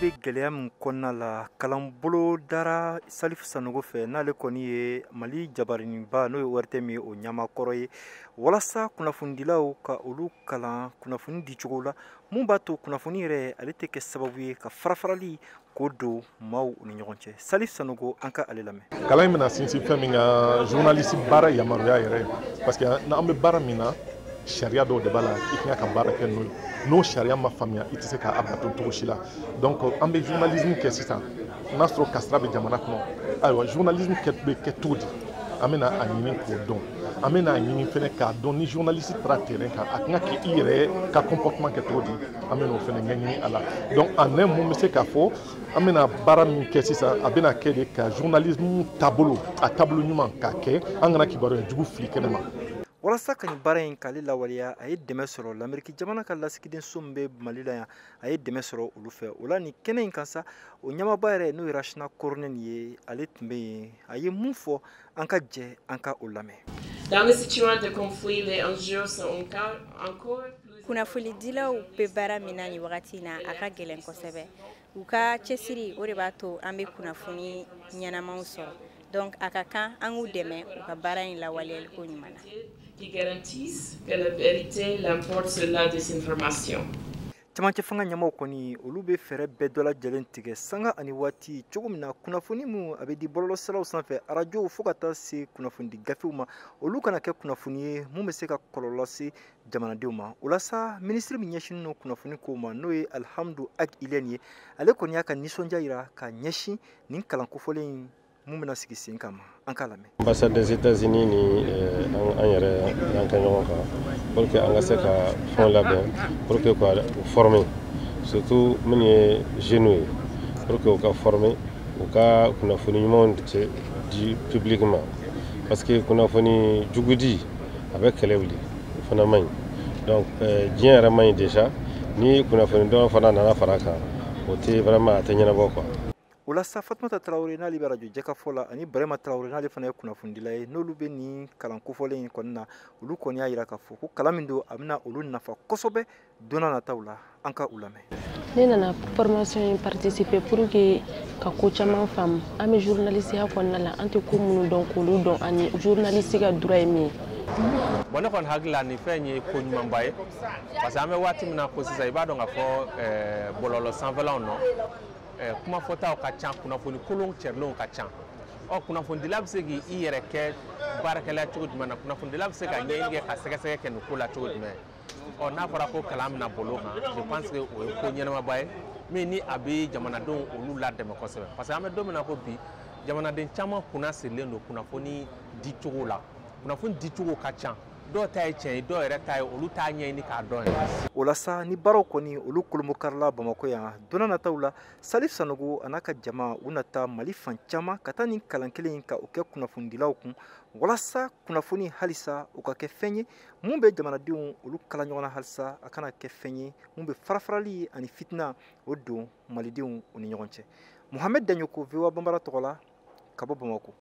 be gɛlɛya min kɔnɔna la kalanbolo dara Salifu Sanogo fɛ n'ale kɔni ye Mali jabarinba n'o ye ORTM min ye o ɲamakɔrɔ ye walasa kunnafonidilaw ka olu kalan kunnafoni di cogo la mun b'a to kunnafoni yɛrɛ ale tɛ kɛ sababu ye ka farafarali k'o don maaw ni ɲɔgɔn cɛ. Salifu Sanogo an ka ale lamɛn. Kalan in bɛna sinsin fɛn min kan journaliste baara yamaruya yɛrɛ parce que n'an bɛ baara min na sariya dɔw de b'a la i kan ka baara kɛ n'o ye n'o sariya ma faamuya i tɛ se k'a bato cogo si la donc an bɛ journalisme kɛ sisan n'a sɔrɔ kasara bɛ jamana kɔnɔ ayiwa journalisme bɛ kɛ cogo di an bɛna a ɲini k'o dɔn an bɛna a ɲini fɛnɛ k'a dɔn ni journaliste taara terrain kan a kan ka kɛ i yɛrɛ ka comportement kɛ cogo di an bɛna o fɛnɛ ɲɛɲini a la donc en un mot n bɛ se k'a fɔ an bɛna baara min kɛ sisan a bɛna kɛ de ka journalisme taabolo a taabolo ɲuman k'a kɛ an kana kibaruya jugu fili kɛnɛ ma. Walasa ka nin baara in k'ale lawaleya a ye dɛmɛ sɔrɔ l'Amérique jamana ka lasigidenso min bɛ Mali la yan a ye dɛmɛ sɔrɔ olu fɛ o la nin kɛnɛ in kan sa o ɲamaba yɛrɛ n'o ye Rachina Koronen ye ale tun bɛ yen a ye mun fɔ an ka jɛ an ka o lamɛn. Dans les situations de conflit, les enjeux sont encore plus. Kunnafonidilaw bɛ baara min na nin wagati in na a ka gɛlɛn kosɛbɛ u ka cɛsiri o de b'a to an bɛ kunnafoni ɲɛnamaw sɔrɔ donc a ka kan an k'u dɛmɛ u ka baara in lawaleyali ko ɲuman na. Qui garantissent que la vérité l'emporte sur la désinformation. Camancɛ fanga ɲɛmaw kɔni olu bɛ fɛɛrɛ bɛɛ dɔ lajɛlen tigɛ sanga ani waati cogo min na kunnafoni min a bɛ di bɔlɔlɔsiraw sanfɛ arajow fo ka taa se kunnafonidi gafew ma olu kana kɛ kunnafoni ye mun bɛ se ka kɔlɔlɔ lase jamanadenw ma o la sa minisiri min ɲɛsinnen don kunnafoni kow ma n'o ye Alhamdu Ag Ilɛni ye ale kɔni y'a ka nisɔndiya jira ka ɲɛsin nin kalan kofɔlen in mun bɛna sigi sen kan ma an ka lamɛn. Ambassade des États-Unis ni an yɛrɛ n'an kɛ ɲɔgɔn kan pour que an ka se ka fɛnw labɛn pour que ka former surtout minnu ye jeunes ye pour que u ka former u ka kunnafoni ɲumanw di public ma parce que kunnafoni jugu di a bɛ kɛlɛ wuli o fana man ɲi donc diɲɛ yɛrɛ man ɲi déjà ni kunnafoni dɔn fana nana fara kan o tɛ vraiment a tɛ ɲɛnabɔ quoi. O la sa Fatumata Traoré n'ale bɛ radio jɛkafɔ la ani Barema Traoré n'ale fana ye kunnafonidila ye n'olu bɛ nin kalan kofɔlen in kɔni na olu kɔni y'a jira k'a fɔ ko kalan min don a bɛna olu nafa kosɛbɛ don n'a nataw la an ka u lamɛn. Ne nana formation in participer pour que ka ko caman faamu an bɛ journalistiya kɔnɔna la an tɛ ko minnu dɔn k'olu dɔn ani journaliste ka droit ye min ye. Bon ne kɔni hakili la nin fɛn ye ko ɲumanba ye parce que an bɛ waati min na ko sisan i b'a dɔn k'a fɔ bɔlɔlɔ sanfɛlaw nɔ kuma fɔtaw ka ca kunnafoni kolon cɛrilenw ka ca kunnafonidila bɛ se k'i yɛrɛ kɛ baarakɛla cogo jumɛn na kunnafonidila bɛ se ka ɲɛɲini kɛ ka sɛgɛsɛgɛ kɛ nin ko la cogo jumɛn n'a fɔra ko kalan bɛna bolo kan je pense que o ye ko ɲɛnamaba ye min ni a bɛ jamanadenw olu ladɛmɛ kosɛbɛ parce que an bɛ don min na ko bi jamanaden caman kunna sirilen don kunnafoni di cogo la kunnafoni di cogo ka ca dɔw ta ye tiɲɛ ye dɔw yɛrɛ ta ye olu t'a ɲɛɲini k'a dɔn ye. O la sa ni baaraw kɔni olu kolomokarila Bamako yan don n'a nataw la Salifu Sanogo a n'a ka jama u na taa Mali fan caman ka taa nin kalan kelen in ka o kɛ kunnafonidilaw kun walasa kunnafoni halisa o ka kɛ fɛn ye mun bɛ jamanadenw olu kala ɲɔgɔn na halisa a kana kɛ fɛn ye mun bɛ farafarali ani fitina o don malidenw u ni ɲɔgɔn cɛ. Mohamed Daɲoko VOA Bambara tɔgɔ la ka bɔ Bamako.